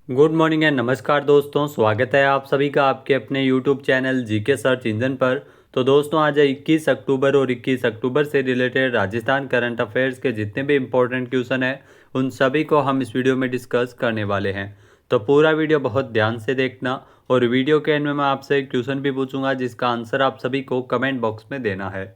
Good morning and नमस्कार दोस्तों, स्वागत है आप सभी का आपके अपने YouTube channel GK search engine पर। तो दोस्तों आज है 21 अक्टूबर और 21 अक्टूबर से रिलेटेड राजस्थान करंट अफेयर्स के जितने भी इम्पोर्टेंट क्वेश्चन हैं उन सभी को हम इस वीडियो में डिस्कस करने वाले हैं। तो पूरा वीडियो बहुत ध्यान से देखना और वीडियो के एंड में मैं आपसे एक क्वेश्चन भी पूछूंगा जिसका आंसर आप सभी को कमेंट बॉक्स में देना है।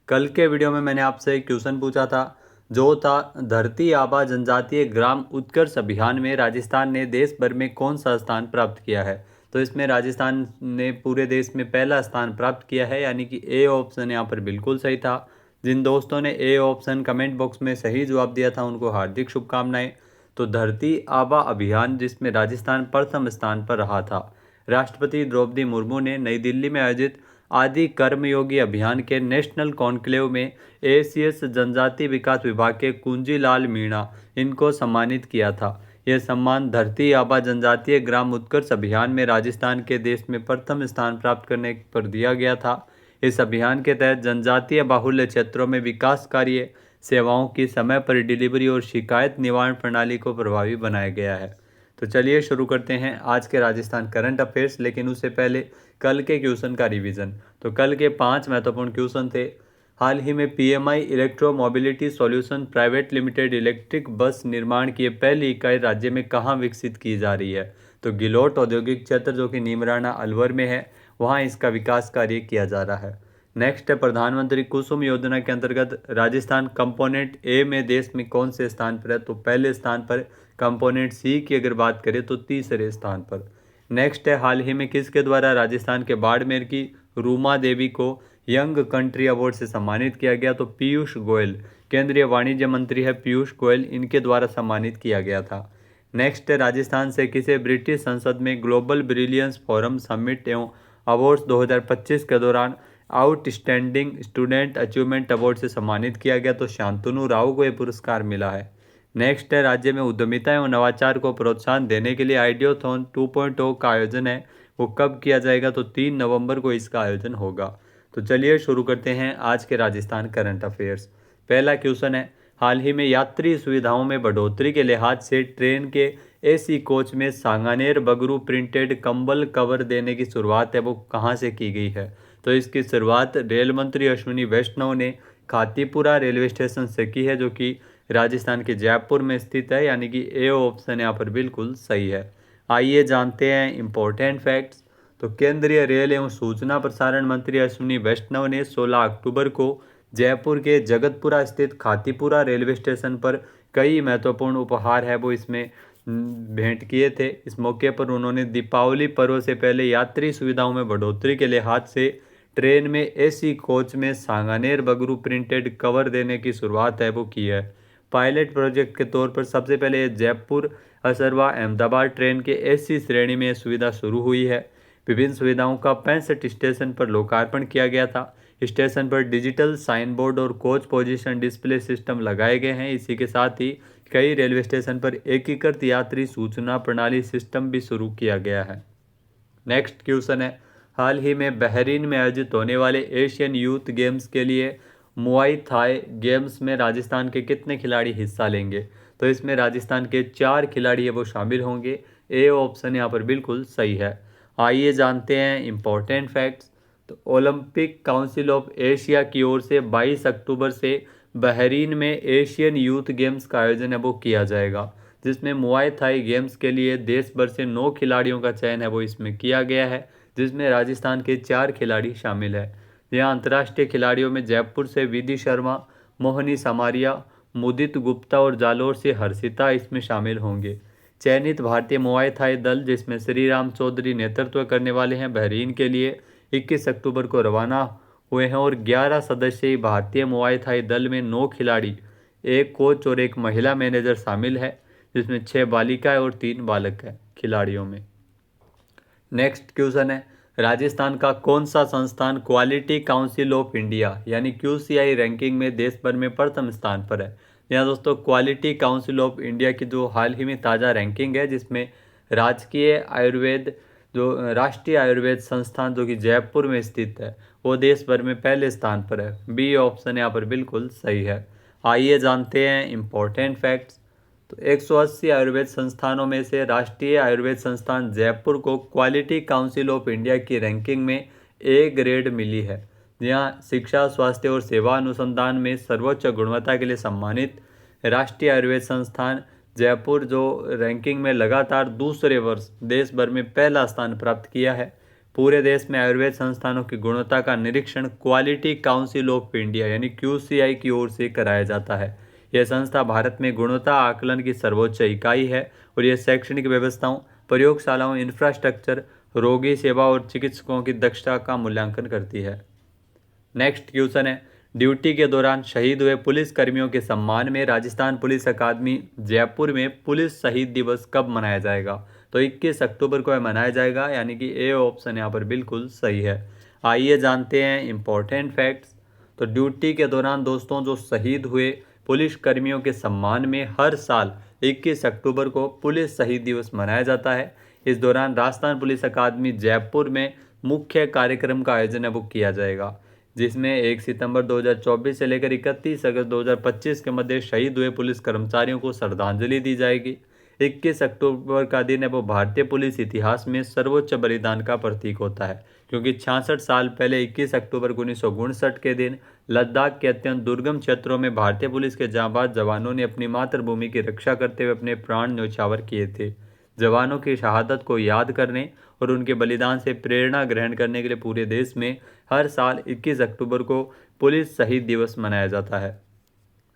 कल के वीडियो में मैंने आपसे एक क्वेश्चन पूछा था जो था धरती आबा जनजातीय ग्राम उत्कर्ष अभियान में राजस्थान ने देश भर में कौन सा स्थान प्राप्त किया है। तो इसमें राजस्थान ने पूरे देश में पहला स्थान प्राप्त किया है, यानी कि ए ऑप्शन यहाँ पर बिल्कुल सही था। जिन दोस्तों ने ए ऑप्शन कमेंट बॉक्स में सही जवाब दिया था उनको हार्दिक शुभकामनाएं। तो धरती आबा अभियान जिसमें राजस्थान प्रथम स्थान पर रहा था। राष्ट्रपति द्रौपदी मुर्मू ने नई दिल्ली में आयोजित आदि कर्मयोगी अभियान के नेशनल कॉन्क्लेव में एसीएस जनजाति विकास विभाग के कुंजीलाल मीणा इनको सम्मानित किया था। यह सम्मान धरती आबा जनजातीय ग्राम उत्कर्ष अभियान में राजस्थान के देश में प्रथम स्थान प्राप्त करने पर दिया गया था। इस अभियान के तहत जनजातीय बाहुल्य क्षेत्रों में विकास कार्य, सेवाओं की समय पर डिलीवरी और शिकायत निवारण प्रणाली को प्रभावी बनाया गया है। तो चलिए शुरू करते हैं आज के राजस्थान करंट अफेयर्स, लेकिन उससे पहले कल के क्वेश्चन का रिवीजन। तो कल के 5 महत्वपूर्ण क्वेश्चन थे। हाल ही में PMI electro mobility solution private limited electric bus निर्माण की पहली इकाई राज्य में कहाँ विकसित की जा रही है। तो गिलोट औद्योगिक क्षेत्र जो कि नीमराना अलवर में है, वहाँ इसका विकास कार्य किया जा रहा है। नेक्स्ट है प्रधानमंत्री कुसुम योजना के अंतर्गत राजस्थान कंपोनेंट ए में देश में कौन से स्थान पर है। तो पहले स्थान पर। कंपोनेंट सी की अगर बात करें तो तीसरे स्थान पर। नेक्स्ट है हाल ही में किसके द्वारा राजस्थान के बाड़मेर की रूमा देवी को यंग कंट्री अवार्ड से सम्मानित किया गया। तो पीयूष गोयल, केंद्रीय वाणिज्य मंत्री है पीयूष गोयल, इनके द्वारा सम्मानित किया गया था। नेक्स्ट है राजस्थान से किसे ब्रिटिश संसद में ग्लोबल ब्रिलियंस फोरम समिट एवं अवार्ड्स 2025 के दौरान आउटस्टैंडिंग स्टूडेंट अचीवमेंट अवार्ड से सम्मानित किया गया। तो शांतनु राव को यह पुरस्कार मिला है। नेक्स्ट है राज्य में उद्यमिता एवं नवाचार को प्रोत्साहन देने के लिए आइडियोथॉन 2.0 का आयोजन है, वो कब किया जाएगा। तो 3 नवंबर को इसका आयोजन होगा। तो चलिए शुरू करते हैं आज के राजस्थान करंट अफेयर्स। पहला क्वेश्चन है हाल ही में यात्री सुविधाओं में बढ़ोतरी के लिहाज से ट्रेन के एसी कोच में सांगानेर बगरू प्रिंटेड कंबल कवर देने की शुरुआत है वो कहाँ से की गई है। तो इसकी शुरुआत रेल मंत्री अश्विनी वैष्णव ने खातीपुरा रेलवे स्टेशन से की है, जो कि राजस्थान के जयपुर में स्थित है, यानी कि ए ऑप्शन यहाँ पर बिल्कुल सही है। आइए जानते हैं इम्पोर्टेंट फैक्ट्स। तो केंद्रीय रेल एवं सूचना प्रसारण मंत्री अश्विनी वैष्णव ने 16 अक्टूबर को जयपुर के जगतपुरा स्थित खातीपुरा रेलवे स्टेशन पर कई महत्वपूर्ण उपहार है वो इसमें भेंट किए थे। इस मौके पर उन्होंने दीपावली पर्व से पहले यात्री सुविधाओं में बढ़ोतरी के लिहाज से ट्रेन में एसी कोच में सांगानेर बगरू प्रिंटेड कवर देने की शुरुआत है वो की है। पायलट प्रोजेक्ट के तौर पर सबसे पहले जयपुर असरवा अहमदाबाद ट्रेन के एसी श्रेणी में सुविधा शुरू हुई है। विभिन्न सुविधाओं का 65 स्टेशन पर लोकार्पण किया गया था। स्टेशन पर डिजिटल साइन बोर्ड और कोच पोजीशन डिस्प्ले सिस्टम लगाए गए हैं। इसी के साथ ही कई रेलवे स्टेशन पर एकीकृत यात्री सूचना प्रणाली सिस्टम भी शुरू किया गया है। नेक्स्ट क्वेश्चन है हाल ही में बहरीन में आयोजित होने वाले एशियन यूथ गेम्स के लिए मुआई थाई गेम्स में राजस्थान के कितने खिलाड़ी हिस्सा लेंगे। तो इसमें राजस्थान के 4 खिलाड़ी है वो शामिल होंगे। ए ऑप्शन यहाँ पर बिल्कुल सही है। आइए जानते हैं इम्पोर्टेंट फैक्ट्स। तो ओलंपिक काउंसिल ऑफ एशिया की ओर से 22 अक्टूबर से बहरीन में एशियन यूथ गेम्स का आयोजन है वो किया जाएगा, जिसमें मुआई थाई गेम्स के लिए देश भर से 9 खिलाड़ियों का चयन है वो इसमें किया गया है, जिसमें राजस्थान के 4 खिलाड़ी शामिल है। यहाँ अंतर्राष्ट्रीय खिलाड़ियों में जयपुर से विधि शर्मा, मोहनी समारिया, मुदित गुप्ता और जालोर से हर्षिता इसमें शामिल होंगे। चयनित भारतीय मुआई थाई दल जिसमें श्री राम चौधरी नेतृत्व करने वाले हैं बहरीन के लिए 21 अक्टूबर को रवाना हुए हैं और 11 सदस्यीय भारतीय मुआई थाई दल में 9 खिलाड़ी, एक कोच और एक महिला मैनेजर शामिल है, जिसमें 6 बालिकाएं और 3 बालक हैं खिलाड़ियों में। नेक्स्ट क्वेश्चन है राजस्थान का कौन सा संस्थान क्वालिटी काउंसिल ऑफ इंडिया यानी क्यूसीआई रैंकिंग में देश भर में प्रथम स्थान पर है। यहाँ दोस्तों क्वालिटी काउंसिल ऑफ इंडिया की जो हाल ही में ताज़ा रैंकिंग है, जिसमें राष्ट्रीय आयुर्वेद संस्थान जो कि जयपुर में स्थित है वो देश भर में पहले स्थान पर है। बी ऑप्शन यहाँ पर बिल्कुल सही है। आइए जानते हैं इम्पोर्टेंट फैक्ट्स। तो 180 आयुर्वेद संस्थानों में से राष्ट्रीय आयुर्वेद संस्थान जयपुर को क्वालिटी काउंसिल ऑफ इंडिया की रैंकिंग में ए ग्रेड मिली है। जहाँ शिक्षा, स्वास्थ्य और सेवा अनुसंधान में सर्वोच्च गुणवत्ता के लिए सम्मानित राष्ट्रीय आयुर्वेद संस्थान जयपुर जो रैंकिंग में लगातार दूसरे वर्ष देश भर में पहला स्थान प्राप्त किया है। पूरे देश में आयुर्वेद संस्थानों की गुणवत्ता का निरीक्षण क्वालिटी काउंसिल ऑफ इंडिया यानी QCI की ओर से कराया जाता है। यह संस्था भारत में गुणवत्ता आकलन की सर्वोच्च इकाई है और यह शैक्षणिक व्यवस्थाओं, प्रयोगशालाओं, इंफ्रास्ट्रक्चर, रोगी सेवा और चिकित्सकों की दक्षता का मूल्यांकन करती है। नेक्स्ट क्वेश्चन है, ड्यूटी के दौरान शहीद हुए पुलिस कर्मियों के सम्मान में राजस्थान पुलिस अकादमी जयपुर में पुलिस शहीद दिवस कब मनाया जाएगा? तो 21 अक्टूबर को यह मनाया जाएगा, यानी कि ए ऑप्शन यहाँ पर बिल्कुल सही है। आइए जानते हैं इम्पोर्टेंट फैक्ट्स। तो ड्यूटी के दौरान दोस्तों जो शहीद हुए पुलिस कर्मियों के सम्मान में हर साल 21 अक्टूबर को पुलिस शहीद दिवस मनाया जाता है। इस दौरान राजस्थान पुलिस अकादमी जयपुर में मुख्य कार्यक्रम का आयोजन है वो किया जाएगा, जिसमें 1 सितंबर 2024 से लेकर 31 अगस्त 2025 के मध्य शहीद हुए पुलिस कर्मचारियों को श्रद्धांजलि दी जाएगी। 21 अक्टूबर का दिन है वो भारतीय पुलिस इतिहास में सर्वोच्च बलिदान का प्रतीक होता है, क्योंकि 66 साल पहले 21 अक्टूबर 1959 के दिन लद्दाख के अत्यंत दुर्गम क्षेत्रों में भारतीय पुलिस के जांबाज जवानों ने अपनी मातृभूमि की रक्षा करते हुए अपने प्राण न्यौछावर किए थे। जवानों की शहादत को याद करने और उनके बलिदान से प्रेरणा ग्रहण करने के लिए पूरे देश में हर साल 21 अक्टूबर को पुलिस शहीद दिवस मनाया जाता है।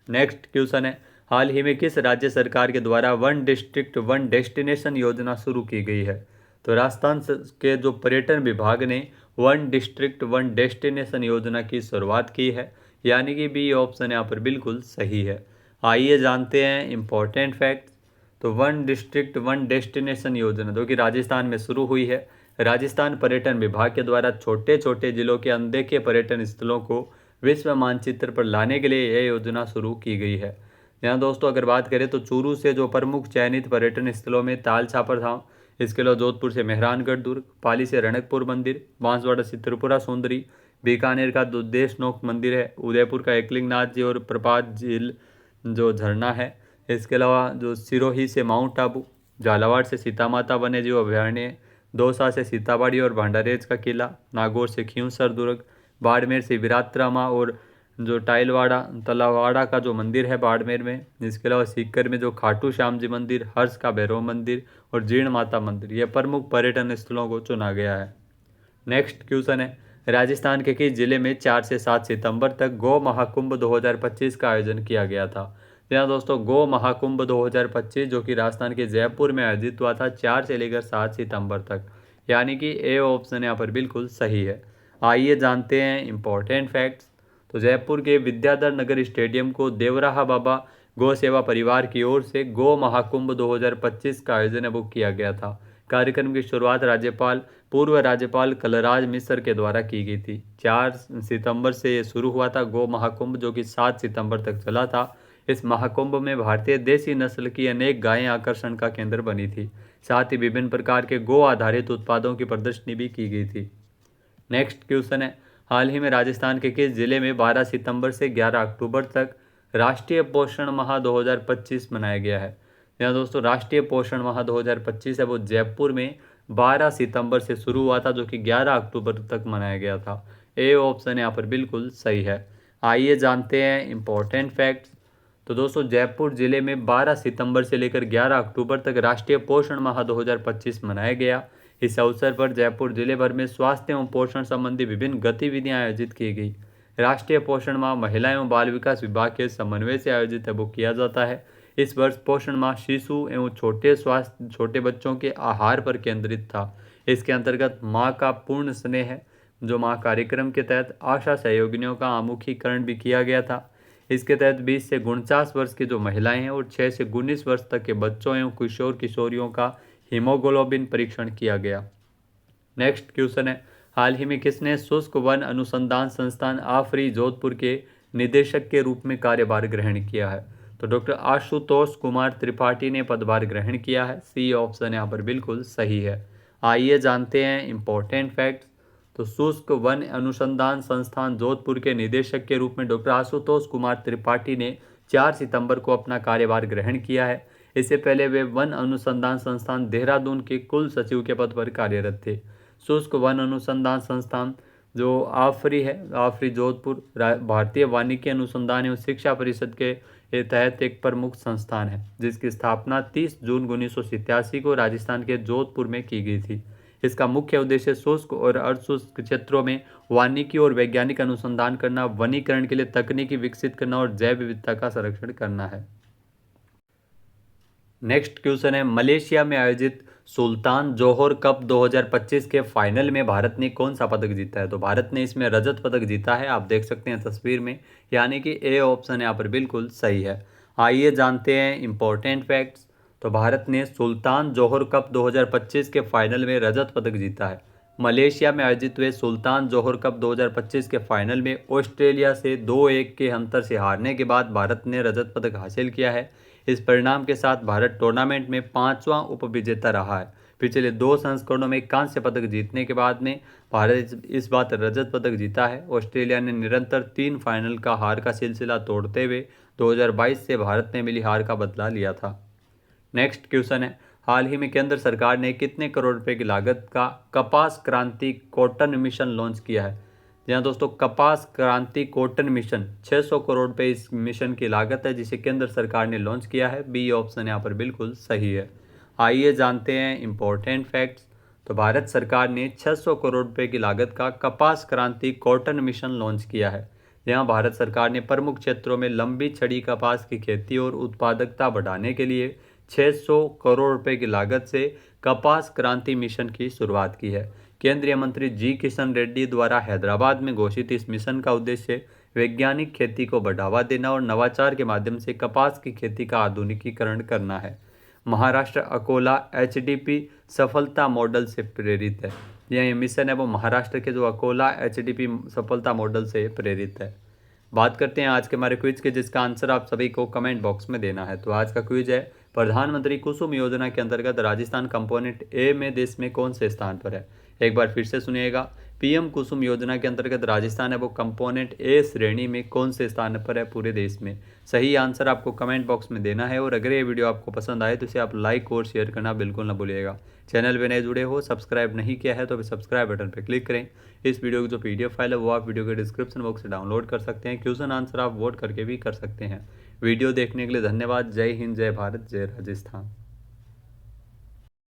नेक्स्ट क्वेश्चन है, हाल ही में किस राज्य सरकार के द्वारा वन डिस्ट्रिक्ट वन डेस्टिनेशन योजना शुरू की गई है? तो राजस्थान के जो पर्यटन विभाग ने वन डिस्ट्रिक्ट वन डेस्टिनेशन योजना की शुरुआत की है, यानी कि बी ऑप्शन यहाँ पर बिल्कुल सही है। आइए जानते हैं इम्पोर्टेंट फैक्ट। तो वन डिस्ट्रिक्ट वन डेस्टिनेशन योजना जो कि राजस्थान में शुरू हुई है, राजस्थान पर्यटन विभाग के द्वारा छोटे छोटे जिलों के अनदेखे पर्यटन स्थलों को विश्व मानचित्र पर लाने के लिए यह योजना शुरू की गई है। यहाँ दोस्तों अगर बात करें तो चूरू से जो प्रमुख चयनित पर्यटन स्थलों में ताल छापर धाम, इसके अलावा जोधपुर से मेहरानगढ़ दुर्ग, पाली से रणकपुर मंदिर, बांसवाड़ा से त्रिपुरा सुंदरी, बीकानेर का जो देशनोक मंदिर है, उदयपुर का एकलिंगनाथ जी और प्रपात झील जो झरना है, इसके अलावा जो सिरोही से माउंट आबू, झालावाड़ से सीता माता वन्य जीव अभयारण्य, दौसा से सीताबाड़ी और भांडारेज का किला, नागौर से खींवसर दुर्ग, बाड़मेर से विरात्रामा और जो टाइलवाड़ा तलावाड़ा का जो मंदिर है बाड़मेर में, इसके अलावा सीकर में जो खाटू श्याम जी मंदिर, हर्ष का भैरव मंदिर और जीर्ण माता मंदिर, ये प्रमुख पर्यटन स्थलों को चुना गया है। नेक्स्ट क्वेश्चन है, राजस्थान के किस जिले में 4 से 7 सितंबर तक गौ महाकुंभ 2025 का आयोजन किया गया था? यहाँ दोस्तों गौ महाकुंभ 2025 जो कि राजस्थान के जयपुर में आयोजित हुआ था 4 से लेकर 7 सितंबर तक, यानी कि ए ऑप्शन यहाँ पर बिल्कुल सही है। आइए जानते हैं इम्पोर्टेंट फैक्ट्स। तो जयपुर के विद्याधर नगर स्टेडियम को देवराहा बाबा गौ सेवा परिवार की ओर से गौ महाकुंभ 2025 का आयोजन वो किया गया था। कार्यक्रम की शुरुआत पूर्व राज्यपाल कलराज मिश्र के द्वारा की गई थी। 4 सितंबर से ये शुरू हुआ था गौ महाकुंभ, जो कि 7 सितंबर तक चला था। इस महाकुंभ में भारतीय देसी नस्ल की अनेक गायें आकर्षण का केंद्र बनी थी। साथ ही विभिन्न प्रकार के गो आधारित उत्पादों की प्रदर्शनी भी की गई थी। नेक्स्ट क्वेश्चन है, हाल ही में राजस्थान के किस जिले में 12 सितंबर से 11 अक्टूबर तक राष्ट्रीय पोषण माह 2025 मनाया गया है? यहाँ दोस्तों राष्ट्रीय पोषण माह 2025 है वो जयपुर में 12 सितंबर से शुरू हुआ था, जो कि 11 अक्टूबर तक मनाया गया था। ए ऑप्शन यहाँ पर बिल्कुल सही है। आइए जानते हैं इम्पोर्टेंट फैक्ट्स। तो दोस्तों जयपुर जिले में 12 सितंबर से लेकर 11 अक्टूबर तक राष्ट्रीय पोषण माह 2025 मनाया गया। इस अवसर पर जयपुर जिले भर में स्वास्थ्य एवं पोषण संबंधी विभिन्न गतिविधियां आयोजित की गई। राष्ट्रीय पोषण माह महिला एवं बाल विकास विभाग के समन्वय से आयोजित है वो किया जाता है। इस वर्ष पोषण माह शिशु एवं छोटे बच्चों के आहार पर केंद्रित था। इसके अंतर्गत माँ का पूर्ण स्नेह जो माँ कार्यक्रम के तहत आशा सहयोगिनियों का आमुखीकरण भी किया गया था। इसके तहत 20 से 49 वर्ष की जो महिलाएं हैं और 6 से 19 वर्ष तक के बच्चों एवं किशोर किशोरियों का हीमोग्लोबिन परीक्षण किया गया। नेक्स्ट क्वेश्चन है, हाल ही में किसने शुष्क वन अनुसंधान संस्थान आफरी जोधपुर के निदेशक के रूप में कार्यभार ग्रहण किया है? तो डॉक्टर आशुतोष कुमार त्रिपाठी ने पदभार ग्रहण किया है। सी ऑप्शन यहाँ पर बिल्कुल सही है। आइए जानते हैं इम्पोर्टेंट फैक्ट्स। तो शुष्क वन अनुसंधान संस्थान जोधपुर के निदेशक के रूप में डॉक्टर आशुतोष कुमार त्रिपाठी ने 4 सितंबर को अपना कार्यभार ग्रहण किया है। इससे पहले वे वन अनुसंधान संस्थान देहरादून के कुल सचिव के पद पर कार्यरत थे। शुष्क वन अनुसंधान संस्थान जो आफरी जोधपुर भारतीय वानिकी अनुसंधान एवं शिक्षा परिषद के तहत एक प्रमुख संस्थान है, जिसकी स्थापना 30 जून 1987 को राजस्थान के जोधपुर में की गई थी। इसका मुख्य उद्देश्य शुष्क और अर्धशुष्क क्षेत्रों में वानिकी और वैज्ञानिक अनुसंधान करना, वनीकरण के लिए तकनीकी विकसित करना और जैव विविधता का संरक्षण करना है। नेक्स्ट क्वेश्चन है, मलेशिया में आयोजित सुल्तान जोहर कप 2025 के फाइनल में भारत ने कौन सा पदक जीता है? तो भारत ने इसमें रजत पदक जीता है, आप देख सकते हैं तस्वीर में, यानी कि ए ऑप्शन यहाँ पर बिल्कुल सही है। आइए जानते हैं इंपॉर्टेंट फैक्ट्स। तो भारत ने सुल्तान जोहर कप 2025 के फाइनल में रजत पदक जीता है। मलेशिया में आयोजित हुए सुल्तान जोहर कप 2025 के फाइनल में ऑस्ट्रेलिया से 2-1 के अंतर से हारने के बाद भारत ने रजत पदक हासिल किया है। इस परिणाम के साथ भारत टूर्नामेंट में 5वां उपविजेता रहा है। पिछले 2 संस्करणों में कांस्य पदक जीतने के बाद में भारत इस बार रजत पदक जीता है। ऑस्ट्रेलिया ने निरंतर 3 फाइनल का हार का सिलसिला तोड़ते हुए 2022 से भारत ने मिली हार का बदला लिया था। नेक्स्ट क्वेश्चन है, हाल ही में केंद्र सरकार ने कितने करोड़ रुपए की लागत का कपास क्रांति कॉटन मिशन लॉन्च किया है? जी हाँ दोस्तों, कपास क्रांति कॉटन मिशन 600 करोड़ रुपए इस मिशन की लागत है, जिसे केंद्र सरकार ने लॉन्च किया है। बी ऑप्शन यहाँ पर बिल्कुल सही है। आइए जानते हैं इंपॉर्टेंट फैक्ट्स। तो भारत सरकार ने 600 करोड़ रुपए की लागत का कपास क्रांति कॉटन मिशन लॉन्च किया है। यहाँ भारत सरकार ने प्रमुख क्षेत्रों में लंबी छड़ी कपास की खेती और उत्पादकता बढ़ाने के लिए 600 करोड़ रुपए की लागत से कपास क्रांति मिशन की शुरुआत की है। केंद्रीय मंत्री जी किशन रेड्डी द्वारा हैदराबाद में घोषित इस मिशन का उद्देश्य वैज्ञानिक खेती को बढ़ावा देना और नवाचार के माध्यम से कपास की खेती का आधुनिकीकरण करना है। महाराष्ट्र अकोला एचडीपी सफलता मॉडल से प्रेरित है। यह मिशन है वो महाराष्ट्र के जो अकोला एचडीपी सफलता मॉडल से प्रेरित है। बात करते हैं आज के हमारे क्विज के, जिसका आंसर आप सभी को कमेंट बॉक्स में देना है। तो आज का क्विज है, प्रधानमंत्री कुसुम योजना के अंतर्गत राजस्थान कंपोनेंट ए में देश में कौन से स्थान पर है? एक बार फिर से सुनिएगा, पीएम कुसुम योजना के अंतर्गत राजस्थान है वो कंपोनेंट ए श्रेणी में कौन से स्थान पर है पूरे देश में? सही आंसर आपको कमेंट बॉक्स में देना है। और अगर ये वीडियो आपको पसंद आए तो इसे आप लाइक और शेयर करना बिल्कुल ना भूलिएगा। चैनल पे नए जुड़े हो, सब्सक्राइब नहीं किया है तो अभी सब्सक्राइब बटन पर क्लिक करें। इस वीडियो की जो पीडीएफ फाइल है वो आप वीडियो के डिस्क्रिप्शन बॉक्स से डाउनलोड कर सकते हैं। क्वेश्चन आंसर आप वोट करके भी कर सकते हैं। वीडियो देखने के लिए धन्यवाद। जय हिंद, जय भारत, जय राजस्थान।